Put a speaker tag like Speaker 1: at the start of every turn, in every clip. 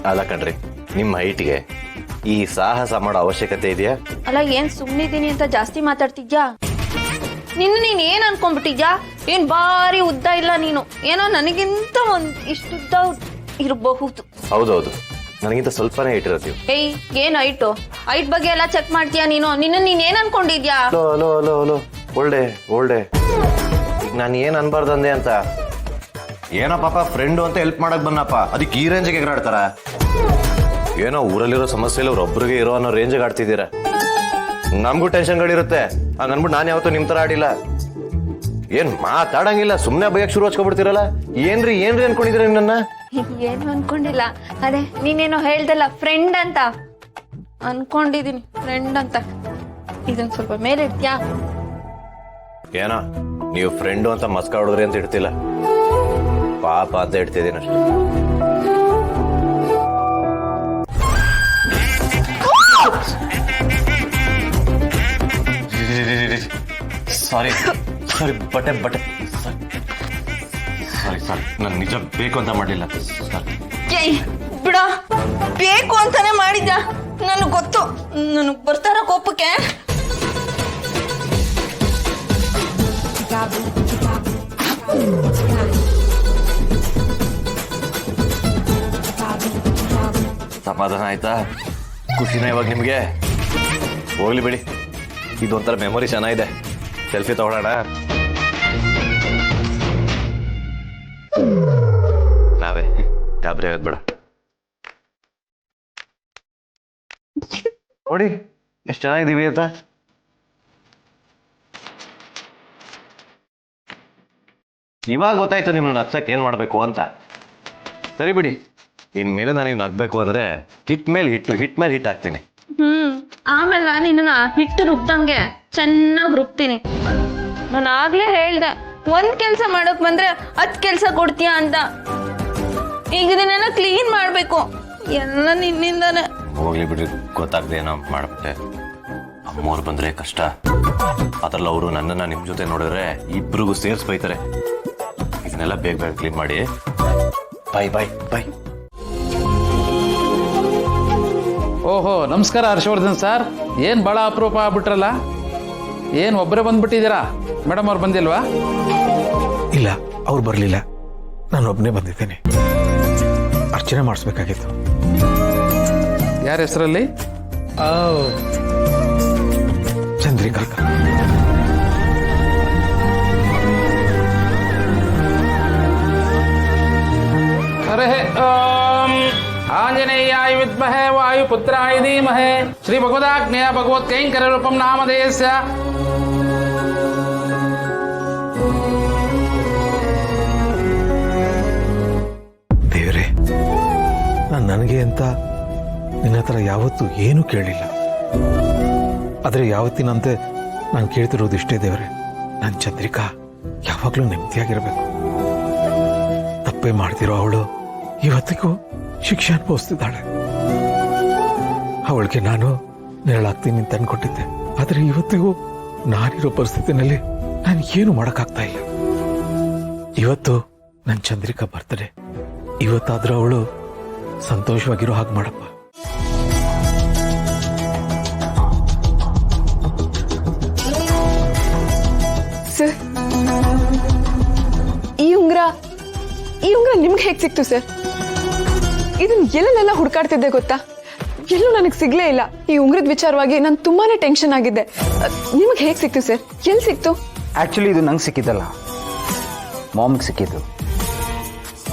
Speaker 1: ಅಲ್ಲ ಕಣ್ರಿ, ನಿಮ್ಮ ಹೈಟ್ಗೆ ಈ ಸಾಹಸ ಮಾಡೋ ಅವಶ್ಯಕತೆ ಇದೆಯಾ?
Speaker 2: ಅಲ್ಲ, ಏನ್ ಸುಮ್ನಿದ್ದೀನಿ ಅಂತ ಜಾಸ್ತಿ ಮಾತಾಡ್ತಿದ್ಯಾ? ನೀನ್ ಏನ್ ಅನ್ಕೊಂಡ್ಬಿಟ್ಟಿದ್ಯಾ? ಏನ್ ಬಾರಿ ಉದ್ದ ಇಲ್ಲ ನೀನು, ಏನೋ ನನಗಿಂತ ಇಷ್ಟುದ್ದ ಇರಬಹುದು.
Speaker 1: ಹೌದೌದು, ನನಗಿಂತ ಸ್ವಲ್ಪನೇ ಇಟ್ಟಿರತ್ತೀವಿ.
Speaker 2: ಏಯ್, ಏನ್ ಹೈಟ್ ಬಗ್ಗೆ ಎಲ್ಲ ಚೆಕ್ ಮಾಡ್ತೀಯಾ ನೀನು? ನೀನ್ ಏನ್ ಅನ್ಕೊಂಡಿದ್ಯಾ?
Speaker 1: ಹಲೋ ಓಲ್ಡೆ ಈಗ ನಾನು ಏನ್ ಅನ್ಬಾರ್ದಂದೆ ಅಂತ. ಏನೋ ಪಾಪ ಫ್ರೆಂಡು ಅಂತ ಹೆಲ್ಪ್ ಮಾಡಕ್ ಬಂದಪ್ಪ, ಅದಕ್ಕೆ ಈ ರೇಂಜಿಗೆ ಎಗರಾಡ್ತಾರ? ಏನೋ ಊರಲ್ಲಿರೋ ಸಮಸ್ಯೆ ಇಲ್ಲ ಒಬ್ರಿಗೆ ಇರೋ ಅನ್ನೋ ರೇಂಜಿಗೆ ಆಡ್ತಿದ್ದೀರಾ. ನಮಗೂ ಟೆನ್ಷನ್ಗಳಿರುತ್ತೆ, ಹಂಗನ್ಬಿಟ್ಟು ನಾನು ಯಾವತ್ತೂ ನಿಮ್ ತರ ಆಡಿಲ್ಲ. ಏನ್ ಮಾತಾಡಂಗಿಲ್ಲ, ಸುಮ್ನೆ ಬೈಯಕ್ ಶುರು ಹಚ್ಕೊಬಿಡ್ತೀರಲ್ಲ. ಏನ್ರಿ ಅನ್ಕೊಂಡಿದ್ದೀರ ನನ್ನ?
Speaker 2: ಏನು ಅನ್ಕೊಂಡಿಲ್ಲ, ಅದೇ ನೀನೇನೋ ಹೇಳ್ದಲ್ಲ ಫ್ರೆಂಡ್ ಅಂತ ಅನ್ಕೊಂಡಿದೀನಿ. ಫ್ರೆಂಡ್ ಅಂತ ಇದನ್ ಸ್ವಲ್ಪ ಮೇಲೆ ಇಡ್ತೀಯಾ?
Speaker 1: ಏನೋ ನೀವು ಫ್ರೆಂಡು ಅಂತ ಮಸ್ಕ ಹೊಡೋದ್ರಿ ಅಂತ ಇಡ್ತಿಲ್ಲ, ಪಾಪ ಅಂತ ಇಡ್ತಿದ್ದೀನಿ ಅಷ್ಟೇ. ಸಾರಿ ಬಟ್ಟೆ ಸಾರಿ ನಾನು ನಿಜ ಬೇಕು ಅಂತ ಮಾಡಲಿಲ್ಲ.
Speaker 2: ಬಿಡ, ಬೇಕು ಅಂತಾನೆ ಮಾಡಿದ್ದ, ನನಗ್ ಗೊತ್ತು. ನನಗ್ ಬರ್ತಾರ ಕೋಪಕ್ಕೆ.
Speaker 1: ಸಮಾಧಾನ ಆಯ್ತಾ? ಖುಷಿನ ಇವಾಗ ನಿಮ್ಗೆ? ಹೋಗ್ಲಿ ಬಿಡಿ, ಇದೊಂಥರ ಮೆಮೊರಿ ಚೆನ್ನಾಗಿದೆ. ಸೆಲ್ಫಿ ತಗೊಳ್ಳೋಣ. ನಾವೇ ಗಾಬರಿ ಆಗೋದ್ ಬೇಡ. ನೋಡಿ ಎಷ್ಟು ಚೆನ್ನಾಗಿದ್ದೀವಿ ಅಂತ. ಇವಾಗ ಗೊತ್ತಾಯ್ತು ನಿಮ್ಮನ್ನ ನಗ್ಸಕ್ಕೆ ಏನ್ ಮಾಡ್ಬೇಕು ಅಂತ. ಸರಿ ಬಿಡಿ, ಇನ್ಮೇಲೆ ನನಗೆ ನಗ್ಬೇಕು ಅಂದ್ರೆ ಹಿಟ್ ಮೇಲೆ ಹಿಟ್ ಹಾಕ್ತೀನಿ.
Speaker 2: ಆಮೇಲೆ ನಿನ್ನ ಹಿಟ್ಟು ರುಬ್ದಂಗೆ ಚೆನ್ನಾಗಿ ರುಬ್ತೀನಿ. ನಾನು ಆಗ್ಲೇ ಹೇಳ್ದೆ, ಒಂದ್ ಕೆಲ್ಸ ಮಾಡಕ್ ಬಂದ್ರೆ 10 ಕೆಲ್ಸ ಕೊಡ್ತೀಯ ಅಂತ. ಈಗ ಇದನ್ನೆಲ್ಲ ಕ್ಲೀನ್ ಮಾಡ್ಬೇಕು, ಎಲ್ಲ ನಿನ್ನಿಂದಾನೆ.
Speaker 1: ಹೋಗ್ಲಿ ಬಿಡ್ರಿ, ಗೊತ್ತಾಗ್ದೆ ಏನೋ ಮಾಡ್ಬಿಟ್ಟೆ. ಅಮ್ಮವ್ರು ಬಂದ್ರೆ ಕಷ್ಟ, ಅದ್ರಲ್ಲಿ ಅವರು ನನ್ನನ್ನ ನಿಮ್ ಜೊತೆ ನೋಡಿದ್ರೆ ಇಬ್ರಿಗೂ ಸೇರ್ಸ್ ಬೈತಾರೆ. ಇದನ್ನೆಲ್ಲ ಬೇಗ ಕ್ಲೀನ್ ಮಾಡಿ. ಬಾಯ್.
Speaker 3: ಓಹೋ, ನಮಸ್ಕಾರ ಹರ್ಷವರ್ಧನ್ ಸರ್. ಏನು ಭಾಳ ಅಪರೂಪ ಆಗ್ಬಿಟ್ರಲ್ಲ, ಏನು ಒಬ್ಬರೇ ಬಂದ್ಬಿಟ್ಟಿದ್ದೀರಾ? ಮೇಡಮ್ ಅವ್ರು ಬಂದಿಲ್ವಾ?
Speaker 4: ಇಲ್ಲ, ಅವ್ರು ಬರಲಿಲ್ಲ, ನಾನು ಒಬ್ಬನೇ ಬಂದಿದ್ದೇನೆ. ಅರ್ಚನೆ ಮಾಡಿಸ್ಬೇಕಾಗಿತ್ತು.
Speaker 3: ಯಾರ ಹೆಸರಲ್ಲಿ?
Speaker 4: ಚಂದ್ರಿಕಾ.
Speaker 3: ಅರೆ ಆಂಜನೇಯಾಯ ವಿದ್ಮಹೇ ವಾಯುಪುತ್ರಾಯ ಧೀಮಹಿ ಶ್ರೀ ಭಗವದಾಜ್ಞೆಯ ಭಗವತ್ಕೈಂಕರ್ಯ ರೂಪಂ ನಾಮಧೇಯಸ್ಯ.
Speaker 4: ದೇವರೇ, ನಾನು ನನಗೆ ಅಂತ ನಿನ್ನ ಹತ್ರ ಯಾವತ್ತೂ ಏನೂ ಕೇಳಿಲ್ಲ. ಆದರೆ ಯಾವತ್ತಿನಂತೆ ನಾನು ಕೇಳ್ತಿರೋದು ಇಷ್ಟೇ ದೇವರೇ, ನನ್ನ ಚಂದ್ರಿಕಾ ಯಾವಾಗಲೂ ನೆಮ್ಮದಿಯಾಗಿರಬೇಕು. ತಪ್ಪೇ ಮಾಡ್ತಿರೋ ಅವಳು ಇವತ್ತಿಗೂ ಶಿಕ್ಷೆ ಅನುಭವಿಸ್ತಿದ್ದಾಳೆ. ಅವಳಿಗೆ ನಾನು ನೆರಳಾಗ್ತೀನಿ ಅಂತ ಅನ್ಕೊಟ್ಟಿದ್ದೆ, ಆದರೆ ಇವತ್ತಿಗೂ ನಾನಿರೋ ಪರಿಸ್ಥಿತಿನಲ್ಲಿ ನಾನು ಏನು ಮಾಡೋಕ್ಕಾಗ್ತಾ ಇಲ್ಲ. ಇವತ್ತು ನನ್ನ ಚಂದ್ರಿಕಾ ಬರ್ತಡೆ, ಇವತ್ತಾದ್ರೂ ಅವಳು ಸಂತೋಷವಾಗಿರೋ ಹಾಗೆ ಮಾಡಪ್ಪ.
Speaker 5: ಸರ್, ಈ ಉಂಗ್ರ ನಿಮ್ಗೆ ಹೇಗೆ ಸಿಕ್ತು ಸರ್? ಇದನ್ನ ಎಲ್ಲೆಲ್ಲ ಹುಡುಕಾಡ್ತಿದ್ದೆ ಗೊತ್ತಾ? ಎಲ್ಲೂ ನನಗೆ ಸಿಗ್ಲೇ ಇಲ್ಲ. ಈ ಉಂಗ್ರದ ವಿಚಾರವಾಗಿ ನಾನು ತುಂಬಾನೇ ಟೆನ್ಷನ್ ಆಗಿದ್ದೆ. ನಿಮಗೆ ಹೇಗೆ ಸಿಕ್ತು ಸರ್? ಎಲ್ಲಿ ಸಿಕ್ತು?
Speaker 6: ಆ್ಯಕ್ಚುಲಿ ಇದು ನಂಗೆ ಸಿಕ್ಕಿದ್ದಲ್ಲ, ಮಾಮ್ಗೆ ಸಿಕ್ಕಿದ್ದು.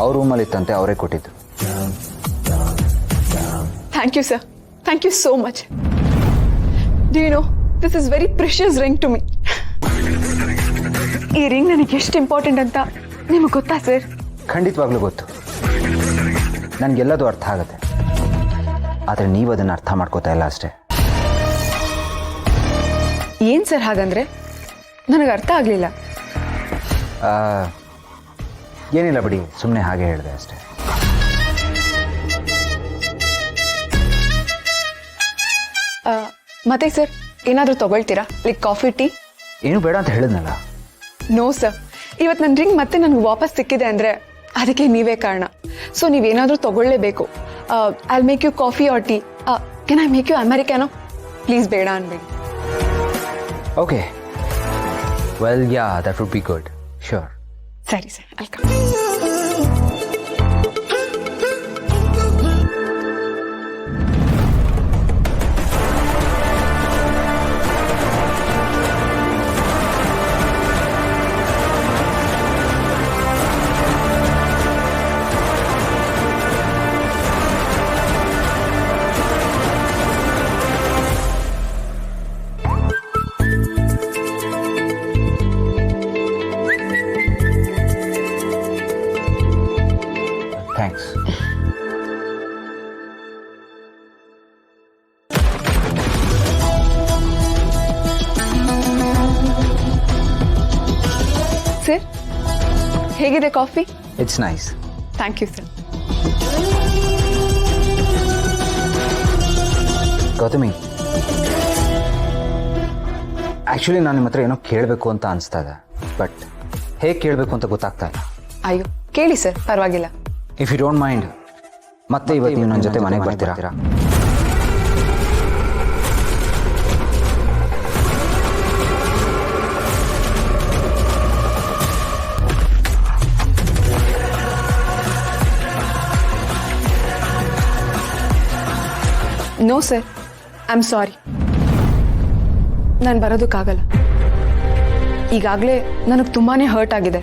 Speaker 6: ಅವ್ರ ರೂಮಲ್ಲಿ ಇತ್ತಂತೆ, ಅವರೇ ಕೊಟ್ಟಿದ್ದು.
Speaker 5: Thank you sir, thank you so much. Do you know, this is very precious ring to me. ಈ ರಿಂಗ್ ನನಗೆ ಎಷ್ಟು ಇಂಪಾರ್ಟೆಂಟ್ ಅಂತ ನಿಮಗೆ ಗೊತ್ತಾ ಸರ್?
Speaker 6: ಖಂಡಿತವಾಗ್ಲೂ ಗೊತ್ತು. ನನಗೆಲ್ಲದು ಅರ್ಥ ಆಗುತ್ತೆ, ಆದರೆ ನೀವು ಅದನ್ನು ಅರ್ಥ ಮಾಡ್ಕೋತಾ ಇಲ್ಲ ಅಷ್ಟೇ.
Speaker 5: ಏನು ಸರ್ ಹಾಗಂದ್ರೆ? ನನಗೆ ಅರ್ಥ ಆಗಲಿಲ್ಲ.
Speaker 6: ಏನಿಲ್ಲ ಬಿಡಿ, ಸುಮ್ಮನೆ ಹಾಗೆ ಹೇಳಿದೆ ಅಷ್ಟೇ.
Speaker 5: ಮತ್ತೆ ಸರ್, ಏನಾದರೂ ತಗೊಳ್ತೀರಾ? Like coffee, tea?
Speaker 6: ಏನು ಬೇಡ ಅಂತ ಹೇಳಿದ್ನಲ್ಲ.
Speaker 5: ನೋ ಸರ್, ಇವತ್ತು ನನ್ನ ರಿಂಗ್ ಮತ್ತೆ ನನಗೆ ವಾಪಸ್ ಸಿಕ್ಕಿದೆ ಅಂದರೆ ಅದಕ್ಕೆ ನೀವೇ ಕಾರಣ. ಸೊ ನೀವೇನಾದರೂ ತಗೊಳ್ಳೇಬೇಕು. I make you coffee or tea. Can I make you Americano? Please ಬೇಡ ಅನ್ಬೇಡಿ.
Speaker 6: Okay, well yeah, that would be good. Sure.
Speaker 5: ಸರಿ ಸರ್, ವೆಲ್ಕಮ್.
Speaker 6: ಥ್ಯಾಂಕ್ಸ್.
Speaker 5: ಸರ್, ಹೇಗಿದೆ coffee?
Speaker 6: It's nice.
Speaker 5: Thank you sir.
Speaker 6: Gautami, actually ನಾನು ನಿಮ್ಮ ಹತ್ರ ಏನೋ ಕೇಳಬೇಕು ಅಂತ ಅನಿಸ್ತಾ ಇದೆ, ಬಟ್ ಹೇಗೆ ಕೇಳಬೇಕು ಅಂತ ಗೊತ್ತಾಗ್ತಾ ಇಲ್ಲ.
Speaker 5: ಅಯ್ಯೋ, ಕೇಳಿ ಸರ್, ಪರವಾಗಿಲ್ಲ.
Speaker 6: ಇಫ್ ಯು ಡೋಂಟ್ ಮೈಂಡ್, ಮತ್ತೆ ಇವತ್ತು ನೀವು ನನ್ನ ಜೊತೆ ಮನೆಗೆ ಬರ್ತೀರಾ?
Speaker 5: No sir, I am sorry. ನಾನು ಬರೋದಕ್ಕಾಗಲ್ಲ. ಈಗಾಗಲೇ ನನಗೆ ತುಂಬಾ ಹರ್ಟ್ ಆಗಿದೆ.